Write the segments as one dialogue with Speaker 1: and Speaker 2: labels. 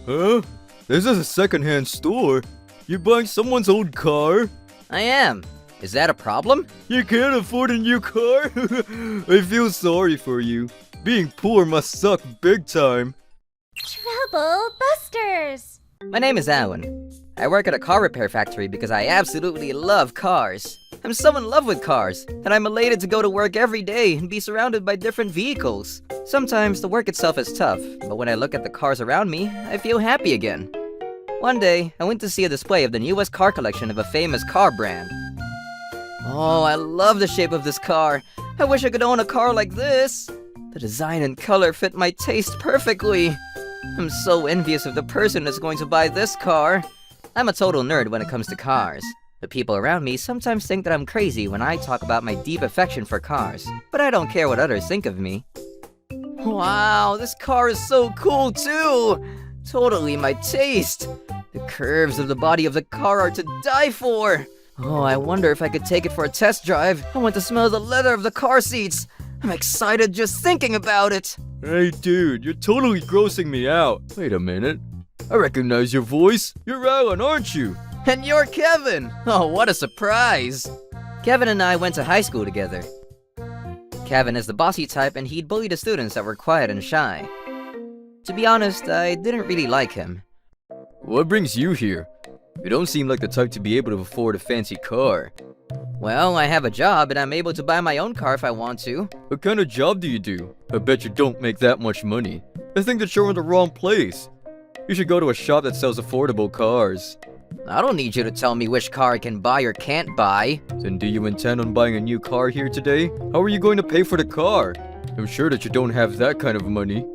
Speaker 1: Huh? This is a second-hand store. You're buying someone's old car?
Speaker 2: I am. Is that a problem?
Speaker 1: You can't afford a new car? I feel sorry for you. Being poor must suck big time.
Speaker 3: Trouble Busters!
Speaker 2: My name is Alan. I work at a car repair factory because I absolutely love cars. I'm so in love with cars, and I'm elated to go to work every day and be surrounded by different vehicles. Sometimes the work itself is tough, but when I look at the cars around me, I feel happy again. One day, I went to see a display of the newest car collection of a famous car brand. Oh, I love the shape of this car. I wish I could own a car like this. The design and color fit my taste perfectly. I'm so envious of the person that's going to buy this car. I'm a total nerd when it comes to cars. The people around me sometimes think that I'm crazy when I talk about my deep affection for cars, but I don't care what others think of me. Wow, this car is so cool too! Totally my taste! The curves of the body of the car are to die for! Oh, I wonder if I could take it for a test drive. I want to smell the leather of the car seats. I'm excited just thinking about it.
Speaker 1: Hey dude, you're totally grossing me out. Wait a minute. I recognize your voice. You're Alan, aren't you?
Speaker 2: And you're Kevin! Oh, what a surprise! Kevin and I went to high school together. Kevin is the bossy type and he'd bully the students that were quiet and shy. To be honest, I didn't really like him.
Speaker 1: What brings you here? You don't seem like the type to be able to afford a fancy car.
Speaker 2: Well, I have a job and I'm able to buy my own car if I want to.
Speaker 1: What kind of job do you do? I bet you don't make that much money. I think that you're in the wrong place. You should go to a shop that sells affordable cars.
Speaker 2: I don't need you to tell me which car I can buy or can't buy.
Speaker 1: Then do you intend on buying a new car here today? How are you going to pay for the car? I'm sure that you don't have that kind of money.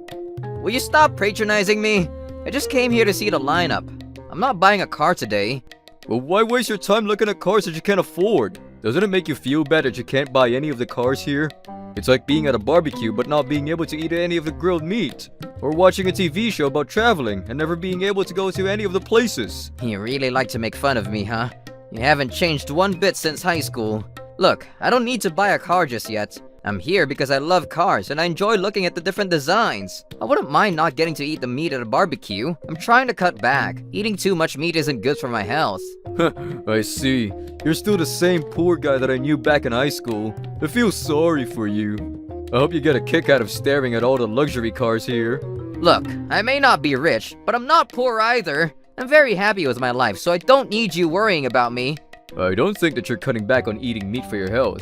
Speaker 2: Will you stop patronizing me? I just came here to see the lineup. I'm not buying a car today.
Speaker 1: Well, why waste your time looking at cars that you can't afford? Doesn't it make you feel bad that you can't buy any of the cars here? It's like being at a barbecue but not being able to eat any of the grilled meat. Or watching a TV show about traveling and never being able to go to any of the places.
Speaker 2: You really like to make fun of me, huh? You haven't changed one bit since high school. Look, I don't need to buy a car just yet. I'm here because I love cars and I enjoy looking at the different designs. I wouldn't mind not getting to eat the meat at a barbecue. I'm trying to cut back. Eating too much meat isn't good for my health.
Speaker 1: I see. You're still the same poor guy that I knew back in high school. I feel sorry for you. I hope you get a kick out of staring at all the luxury cars here.
Speaker 2: Look, I may not be rich, but I'm not poor either. I'm very happy with my life, so I don't need you worrying about me.
Speaker 1: I don't think that you're cutting back on eating meat for your health.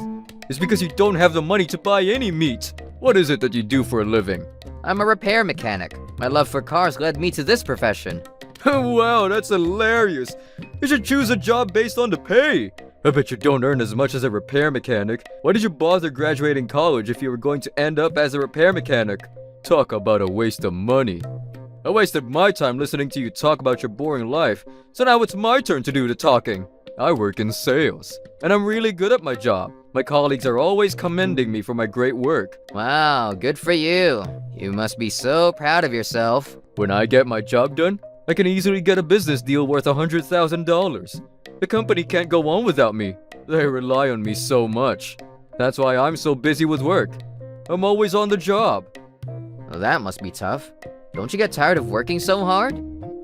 Speaker 1: It's because you don't have the money to buy any meat. What is it that you do for a living?
Speaker 2: I'm a repair mechanic. My love for cars led me to this profession.
Speaker 1: Wow, that's hilarious. You should choose a job based on the pay. I bet you don't earn as much as a repair mechanic. Why did you bother graduating college if you were going to end up as a repair mechanic? Talk about a waste of money. I wasted my time listening to you talk about your boring life, so now it's my turn to do the talking. I work in sales, and I'm really good at my job. My colleagues are always commending me for my great work.
Speaker 2: Wow, good for you. You must be so proud of yourself.
Speaker 1: When I get my job done, I can easily get a business deal worth $100,000. The company can't go on without me. They rely on me so much. That's why I'm so busy with work. I'm always on the job.
Speaker 2: Well, that must be tough. Don't you get tired of working so hard?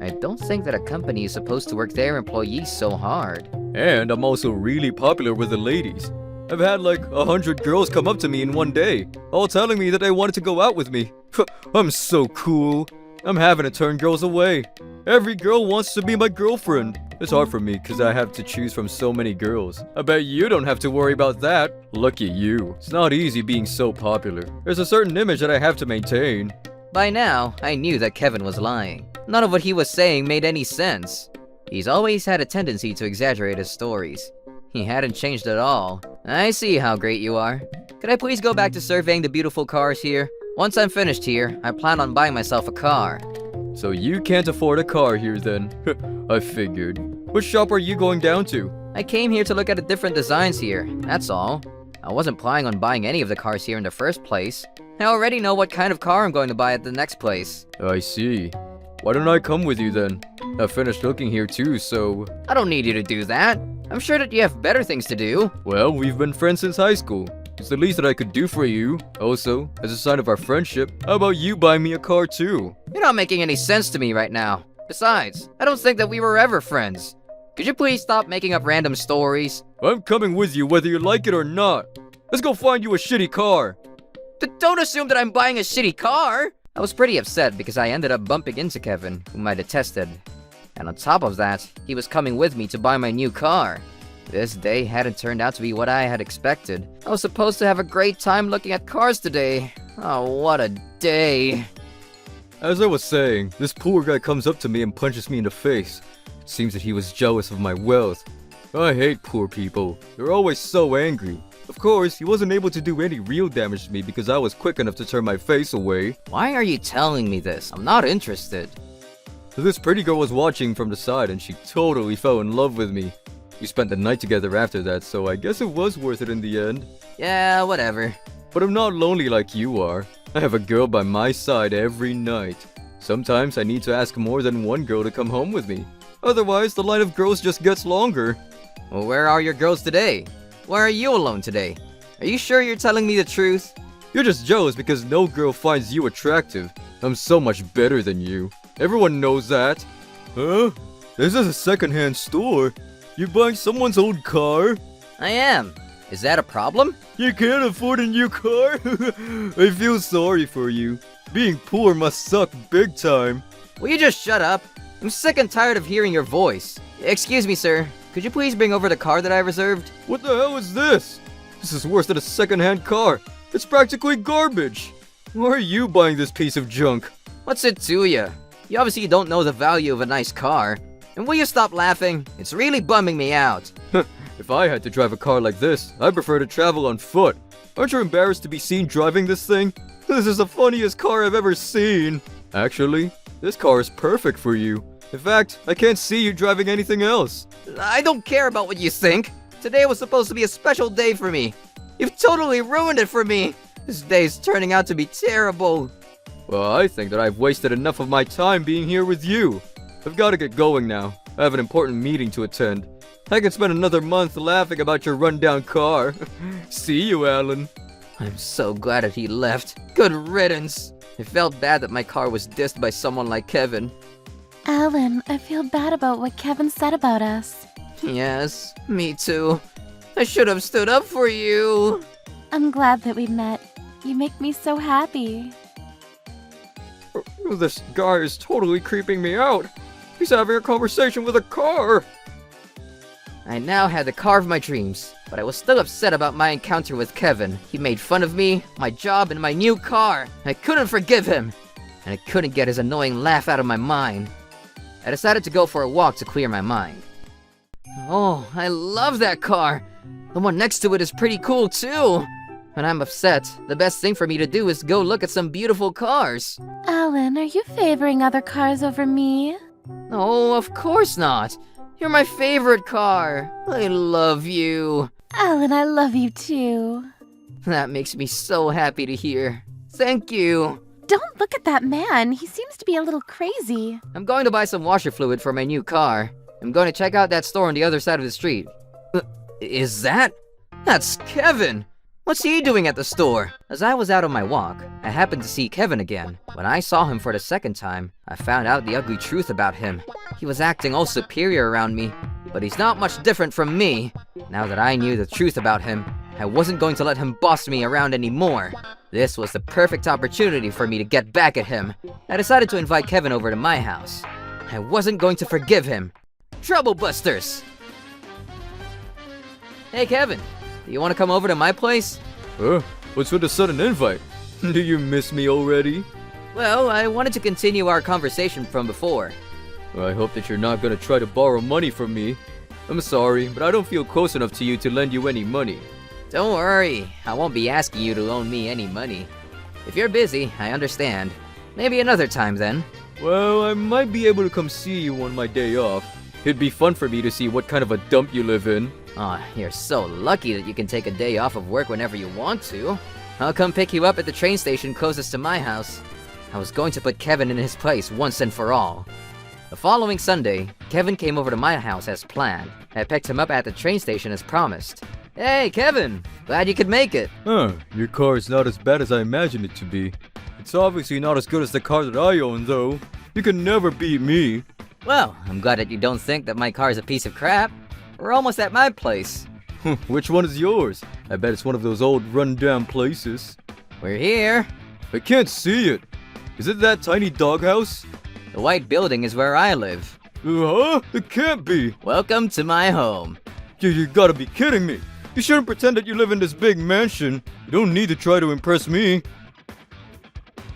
Speaker 2: I don't think that a company is supposed to work their employees so hard.
Speaker 1: And I'm also really popular with the ladies. I've had like 100 girls come up to me in one day, all telling me that they wanted to go out with me. I'm so cool. I'm having to turn girls away. Every girl wants to be my girlfriend. It's hard for me because I have to choose from so many girls. I bet you don't have to worry about that. Lucky you. It's not easy being so popular. There's a certain image that I have to maintain.
Speaker 2: By now, I knew that Kevin was lying. None of what he was saying made any sense. He's always had a tendency to exaggerate his stories. He hadn't changed at all. I see how great you are. Could I please go back to surveying the beautiful cars here? Once I'm finished here, I plan on buying myself a car.
Speaker 1: So you can't afford a car here then? I figured. What shop are you going down to?
Speaker 2: I came here to look at the different designs here, that's all. I wasn't planning on buying any of the cars here in the first place. I already know what kind of car I'm going to buy at the next place.
Speaker 1: I see. Why don't I come with you then? I've finished looking here too, so...
Speaker 2: I don't need you to do that. I'm sure that you have better things to do.
Speaker 1: Well, we've been friends since high school. It's the least that I could do for you. Also, as a sign of our friendship, how about you buy me a car too?
Speaker 2: You're not making any sense to me right now. Besides, I don't think that we were ever friends. Could you please stop making up random stories?
Speaker 1: I'm coming with you whether you like it or not. Let's go find you a shitty car.
Speaker 2: Don't assume that I'm buying a shitty car! I was pretty upset because I ended up bumping into Kevin, whom I detested. And on top of that, he was coming with me to buy my new car. This day hadn't turned out to be what I had expected. I was supposed to have a great time looking at cars today. Oh, what a day.
Speaker 1: As I was saying, this poor guy comes up to me and punches me in the face. Seems that he was jealous of my wealth. I hate poor people. They're always so angry. Of course, he wasn't able to do any real damage to me because I was quick enough to turn my face away.
Speaker 2: Why are you telling me this? I'm not interested.
Speaker 1: This pretty girl was watching from the side and she totally fell in love with me. We spent the night together after that, so I guess it was worth it in the end.
Speaker 2: Yeah, whatever.
Speaker 1: But I'm not lonely like you are. I have a girl by my side every night. Sometimes I need to ask more than one girl to come home with me. Otherwise, the line of girls just gets longer.
Speaker 2: Well, where are your girls today? Why are you alone today? Are you sure you're telling me the truth?
Speaker 1: You're just jealous because no girl finds you attractive. I'm so much better than you. Everyone knows that. Huh? This is a second-hand store. You buying someone's old car?
Speaker 2: I am. Is that a problem?
Speaker 1: You can't afford a new car? I feel sorry for you. Being poor must suck big time.
Speaker 2: Will you just shut up? I'm sick and tired of hearing your voice. Excuse me, sir. Could you please bring over the car that I reserved?
Speaker 1: What the hell is this? This is worse than a second-hand car. It's practically garbage. Why are you buying this piece of junk?
Speaker 2: What's it to you? You obviously don't know the value of a nice car. And will you stop laughing? It's really bumming me out.
Speaker 1: If I had to drive a car like this, I'd prefer to travel on foot. Aren't you embarrassed to be seen driving this thing? This is the funniest car I've ever seen. Actually, this car is perfect for you. In fact, I can't see you driving anything else.
Speaker 2: I don't care about what you think. Today was supposed to be a special day for me. You've totally ruined it for me. This day's turning out to be terrible.
Speaker 1: Well, I think that I've wasted enough of my time being here with you. I've got to get going now. I have an important meeting to attend. I can spend another month laughing about your rundown car. See you, Alan.
Speaker 2: I'm so glad that he left. Good riddance. It felt bad that my car was dissed by someone like Kevin.
Speaker 3: Alan, I feel bad about what Kevin said about us.
Speaker 2: Yes, me too. I should have stood up for you.
Speaker 3: I'm glad that we met. You make me so happy.
Speaker 1: This guy is totally creeping me out. He's having a conversation with a car.
Speaker 2: I now had the car of my dreams, but I was still upset about my encounter with Kevin. He made fun of me, my job, and my new car. I couldn't forgive him, and I couldn't get his annoying laugh out of my mind. I decided to go for a walk to clear my mind. Oh, I love that car. The one next to it is pretty cool too. When I'm upset, the best thing for me to do is go look at some beautiful cars.
Speaker 3: Alan, are you favoring other cars over me?
Speaker 2: Oh, of course not. You're my favorite car. I love you.
Speaker 3: Alan, I love you too.
Speaker 2: That makes me so happy to hear. Thank you.
Speaker 3: Don't look at that man. He seems to be a little crazy.
Speaker 2: I'm going to buy some washer fluid for my new car. I'm going to check out that store on the other side of the street. Is that? That's Kevin! What's he doing at the store? As I was out on my walk, I happened to see Kevin again. When I saw him for the second time, I found out the ugly truth about him. He was acting all superior around me, but he's not much different from me. Now that I knew the truth about him, I wasn't going to let him boss me around anymore. This was the perfect opportunity for me to get back at him. I decided to invite Kevin over to my house. I wasn't going to forgive him. Trouble busters! Hey Kevin, do you want to come over to my place?
Speaker 1: What's with the sudden invite? Do you miss me already?
Speaker 2: Well, I wanted to continue our conversation from before.
Speaker 1: I hope that you're not gonna try to borrow money from me. I'm sorry, but I don't feel close enough to you to lend you any money.
Speaker 2: Don't worry, I won't be asking you to loan me any money. If you're busy, I understand. Maybe another time then.
Speaker 1: Well, I might be able to come see you on my day off. It'd be fun for me to see what kind of a dump you live in.
Speaker 2: Aw, you're so lucky that you can take a day off of work whenever you want to. I'll come pick you up at the train station closest to my house. I was going to put Kevin in his place once and for all. The following Sunday, Kevin came over to my house as planned. I picked him up at the train station as promised. Hey, Kevin! Glad you could make it.
Speaker 1: Your car is not as bad as I imagined it to be. It's obviously not as good as the car that I own, though. You can never beat me.
Speaker 2: Well, I'm glad that you don't think that my car is a piece of crap. We're almost at my place.
Speaker 1: Which one is yours? I bet it's one of those old run-down places.
Speaker 2: We're here.
Speaker 1: I can't see it. Is it that tiny doghouse?
Speaker 2: The white building is where I live.
Speaker 1: Huh? It can't be.
Speaker 2: Welcome to my home.
Speaker 1: You gotta be kidding me. You shouldn't pretend that you live in this big mansion. You don't need to try to impress me.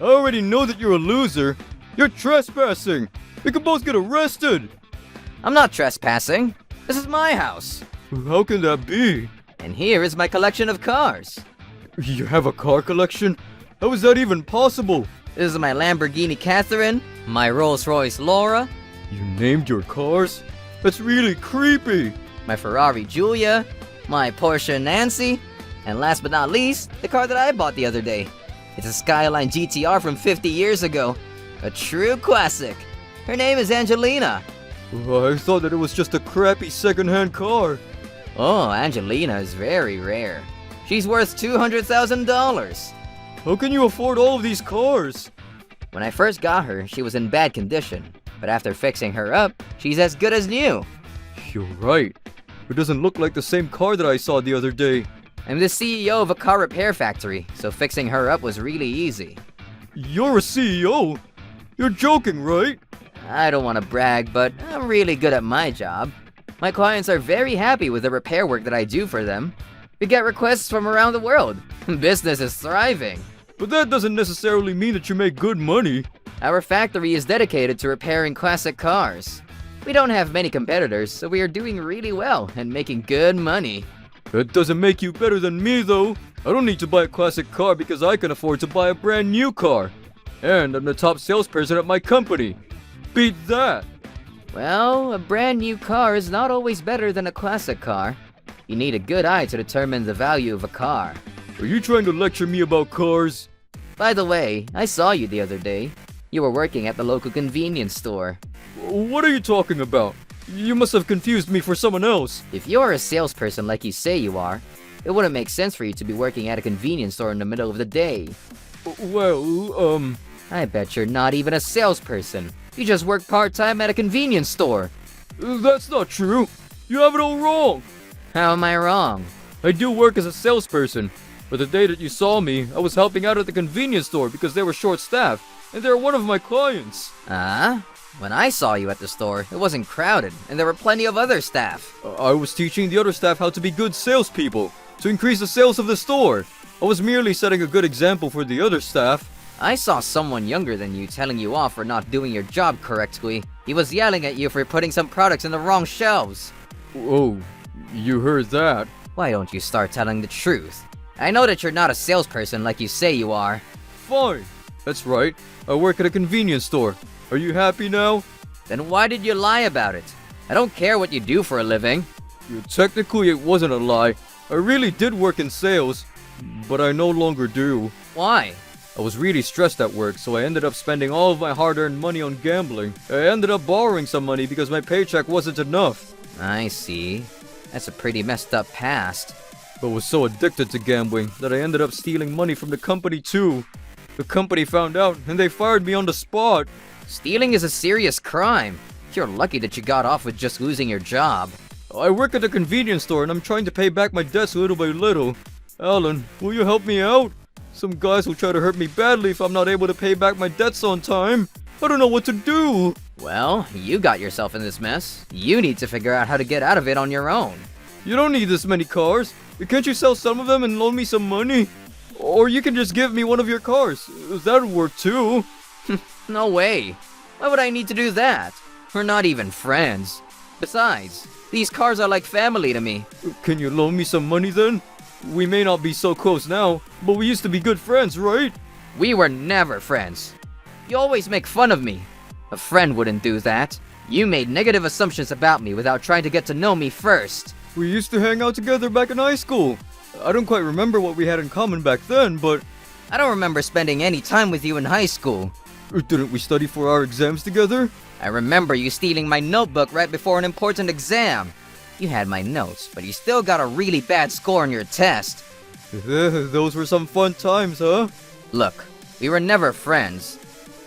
Speaker 1: I already know that you're a loser. You're trespassing. We could both get arrested.
Speaker 2: I'm not trespassing. This is my house.
Speaker 1: How can that be?
Speaker 2: And here is my collection of cars.
Speaker 1: You have a car collection? How is that even possible?
Speaker 2: This is my Lamborghini Catherine, my Rolls-Royce Laura,
Speaker 1: You named your cars? That's really creepy.
Speaker 2: my Ferrari Giulia, my Porsche Nancy, and last but not least, the car that I bought the other day. It's a Skyline GTR from 50 years ago. A true classic. Her name is Angelina.
Speaker 1: I thought that it was just a crappy second-hand car.
Speaker 2: Oh, Angelina is very rare. She's worth $200,000.
Speaker 1: How can you afford all of these cars?
Speaker 2: When I first got her, she was in bad condition. But after fixing her up, she's as good as new.
Speaker 1: You're right. It doesn't look like the same car that I saw the other day.
Speaker 2: I'm the CEO of a car repair factory, so fixing her up was really easy.
Speaker 1: You're a CEO? You're joking, right?
Speaker 2: I don't want to brag, but I'm really good at my job. My clients are very happy with the repair work that I do for them. We get requests from around the world. Business is thriving.
Speaker 1: But that doesn't necessarily mean that you make good money.
Speaker 2: Our factory is dedicated to repairing classic cars. We don't have many competitors, so we are doing really well and making good money.
Speaker 1: That doesn't make you better than me, though. I don't need to buy a classic car because I can afford to buy a brand new car. And I'm the top salesperson at my company. Beat that.
Speaker 2: Well, a brand new car is not always better than a classic car. You need a good eye to determine the value of a car.
Speaker 1: Are you trying to lecture me about cars?
Speaker 2: By the way, I saw you the other day. You were working at the local convenience store.
Speaker 1: What are you talking about? You must have confused me for someone else.
Speaker 2: If you're a salesperson like you say you are, it wouldn't make sense for you to be working at a convenience store in the middle of the day.
Speaker 1: Well,
Speaker 2: I bet you're not even a salesperson. You just work part-time at a convenience store.
Speaker 1: that's not true. You have it all wrong.
Speaker 2: How am I wrong?
Speaker 1: I do work as a salesperson, but the day that you saw me, I was helping out at the convenience store because they were short-staffed, and they're one of my clients.
Speaker 2: When I saw you at the store, it wasn't crowded, and there were plenty of other staff.
Speaker 1: I was teaching the other staff how to be good salespeople, to increase the sales of the store. I was merely setting a good example for the other staff.
Speaker 2: I saw someone younger than you telling you off for not doing your job correctly. He was yelling at you for putting some products in the wrong shelves.
Speaker 1: Oh, you heard that?
Speaker 2: Why don't you start telling the truth? I know that you're not a salesperson like you say you are.
Speaker 1: Fine. That's right. I work at a convenience store. Are you happy now?
Speaker 2: Then why did you lie about it? I don't care what you do for a living.
Speaker 1: Technically, it wasn't a lie. I really did work in sales, but I no longer do.
Speaker 2: Why?
Speaker 1: I was really stressed at work, so I ended up spending all of my hard-earned money on gambling. I ended up borrowing some money because my paycheck wasn't enough.
Speaker 2: I see. That's a pretty messed up past.
Speaker 1: I was so addicted to gambling that I ended up stealing money from the company too. The company found out and they fired me on the spot.
Speaker 2: Stealing is a serious crime. You're lucky that you got off with just losing your job.
Speaker 1: I work at a convenience store and I'm trying to pay back my debts little by little. Alan, will you help me out? Some guys will try to hurt me badly if I'm not able to pay back my debts on time. I don't know what to do.
Speaker 2: Well, you got yourself in this mess. You need to figure out how to get out of it on your own.
Speaker 1: You don't need this many cars. Can't you sell some of them and loan me some money? Or you can just give me one of your cars. That'd work too.
Speaker 2: No way. Why would I need to do that? We're not even friends. Besides, these cars are like family to me.
Speaker 1: Can you loan me some money then? We may not be so close now, but we used to be good friends, right?
Speaker 2: We were never friends. You always make fun of me. A friend wouldn't do that. You made negative assumptions about me without trying to get to know me first.
Speaker 1: We used to hang out together back in high school. I don't quite remember what we had in common back then, but...
Speaker 2: I don't remember spending any time with you in high school.
Speaker 1: Didn't we study for our exams together?
Speaker 2: I remember you stealing my notebook right before an important exam. You had my notes, but you still got a really bad score on your test.
Speaker 1: Those were some fun times, huh?
Speaker 2: Look, we were never friends.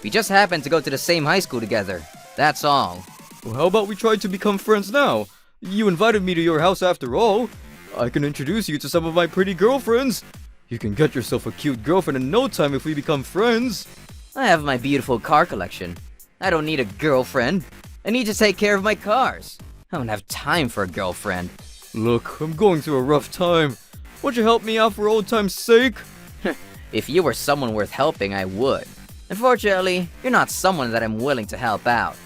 Speaker 2: We just happened to go to the same high school together. That's all.
Speaker 1: Well, how about we try to become friends now? You invited me to your house after all. I can introduce you to some of my pretty girlfriends. You can get yourself a cute girlfriend in no time if we become friends.
Speaker 2: I have my beautiful car collection. I don't need a girlfriend. I need to take care of my cars. I don't have time for a girlfriend.
Speaker 1: Look, I'm going through a rough time. Won't you help me out for old time's sake?
Speaker 2: If you were someone worth helping, I would. Unfortunately, you're not someone that I'm willing to help out.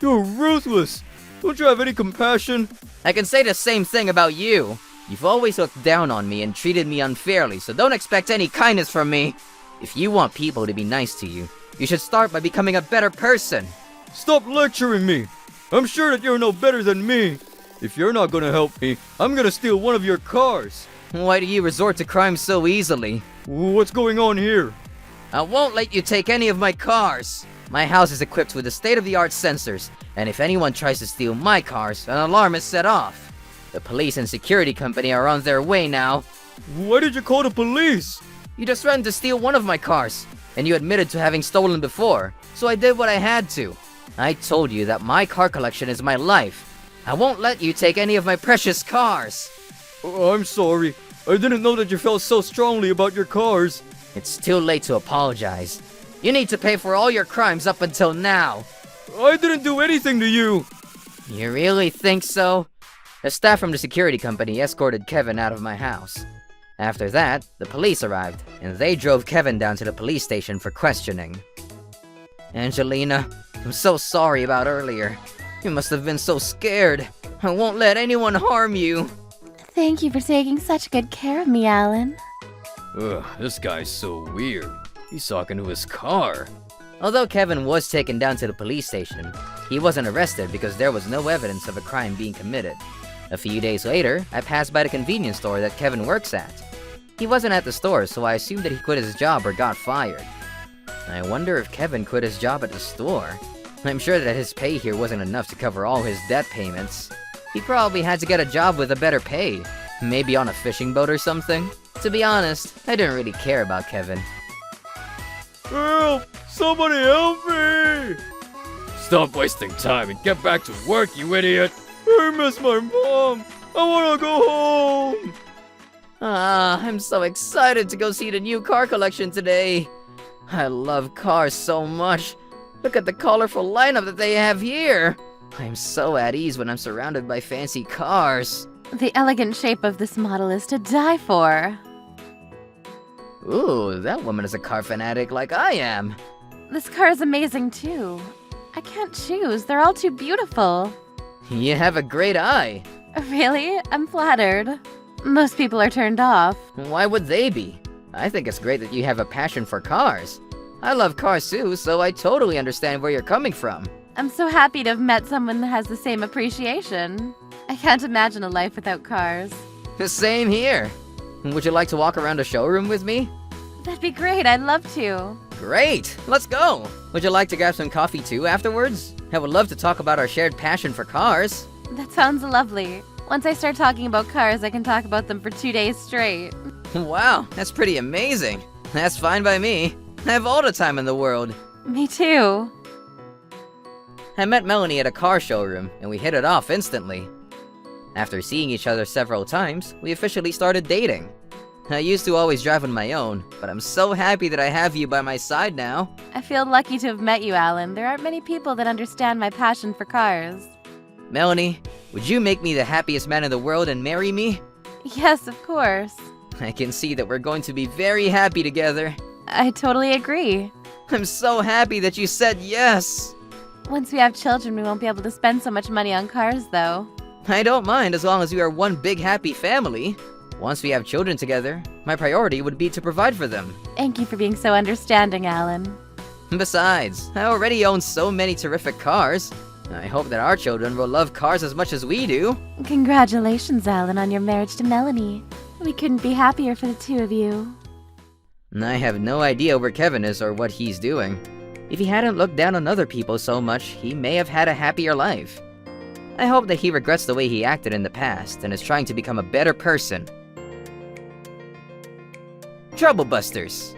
Speaker 1: You're ruthless. Don't you have any compassion?
Speaker 2: I can say the same thing about you. You've always looked down on me and treated me unfairly, so don't expect any kindness from me. If you want people to be nice to you, you should start by becoming a better person.
Speaker 1: Stop lecturing me. I'm sure that you're no better than me. If you're not gonna help me, I'm gonna steal one of your cars.
Speaker 2: Why do you resort to crime so easily?
Speaker 1: What's going on here?
Speaker 2: I won't let you take any of my cars. My house is equipped with the state-of-the-art sensors, and if anyone tries to steal my cars, an alarm is set off. The police and security company are on their way now.
Speaker 1: Why did you call the police?
Speaker 2: You just threatened to steal one of my cars, and you admitted to having stolen before, so I did what I had to. I told you that my car collection is my life. I won't let you take any of my precious cars.
Speaker 1: I'm sorry. I didn't know that you felt so strongly about your cars.
Speaker 2: It's too late to apologize. You need to pay for all your crimes up until now.
Speaker 1: I didn't do anything to you.
Speaker 2: You really think so? The staff from the security company escorted Kevin out of my house. After that, the police arrived, and they drove Kevin down to the police station for questioning. Angelina, I'm so sorry about earlier. You must have been so scared. I won't let anyone harm you.
Speaker 3: Thank you for taking such good care of me, Alan.
Speaker 1: Ugh, this guy's so weird. He's talking to his car.
Speaker 2: Although Kevin was taken down to the police station, he wasn't arrested because there was no evidence of a crime being committed. A few days later, I passed by the convenience store that Kevin works at. He wasn't at the store, so I assumed that he quit his job or got fired. I wonder if Kevin quit his job at the store. I'm sure that his pay here wasn't enough to cover all his debt payments. He probably had to get a job with a better pay, maybe on a fishing boat or something. To be honest, I didn't really care about Kevin.
Speaker 1: Help! Somebody help me! Stop wasting time and get back to work, you idiot! I miss my mom! I wanna go home!
Speaker 2: I'm so excited to go see the new car collection today. I love cars so much. Look at the colorful lineup that they have here. I'm so at ease when I'm surrounded by fancy cars.
Speaker 3: The elegant shape of this model is to die for.
Speaker 2: Ooh, that woman is a car fanatic like I am.
Speaker 3: This car is amazing too. I can't choose, they're all too beautiful.
Speaker 2: You have a great eye.
Speaker 3: Really? I'm flattered. Most people are turned off.
Speaker 2: Why would they be? I think it's great that you have a passion for cars. I love cars too, so I totally understand where you're coming from.
Speaker 3: I'm so happy to have met someone that has the same appreciation. I can't imagine a life without cars.
Speaker 2: Same here. Would you like to walk around the showroom with me?
Speaker 3: That'd be great, I'd love to.
Speaker 2: Great! Let's go! Would you like to grab some coffee too afterwards? I would love to talk about our shared passion for cars.
Speaker 3: That sounds lovely. Once I start talking about cars, I can talk about them for 2 days straight.
Speaker 2: Wow, that's pretty amazing. That's fine by me. I have all the time in the world.
Speaker 3: Me too.
Speaker 2: I met Melanie at a car showroom, and we hit it off instantly. After seeing each other several times, we officially started dating. I used to always drive on my own, but I'm so happy that I have you by my side now.
Speaker 3: I feel lucky to have met you, Alan. There aren't many people that understand my passion for cars.
Speaker 2: Melanie, would you make me the happiest man in the world and marry me?
Speaker 3: Yes, of course.
Speaker 2: I can see that we're going to be very happy together.
Speaker 3: I totally agree.
Speaker 2: I'm so happy that you said yes.
Speaker 3: Once we have children, we won't be able to spend so much money on cars, though.
Speaker 2: I don't mind as long as we are one big happy family. Once we have children together, my priority would be to provide for them.
Speaker 3: Thank you for being so understanding, Alan.
Speaker 2: Besides, I already own so many terrific cars. I hope that our children will love cars as much as we do.
Speaker 3: Congratulations, Alan, on your marriage to Melanie. We couldn't be happier for the two of you.
Speaker 2: I have no idea where Kevin is or what he's doing. If he hadn't looked down on other people so much, he may have had a happier life. I hope that he regrets the way he acted in the past and is trying to become a better person. Trouble Busters.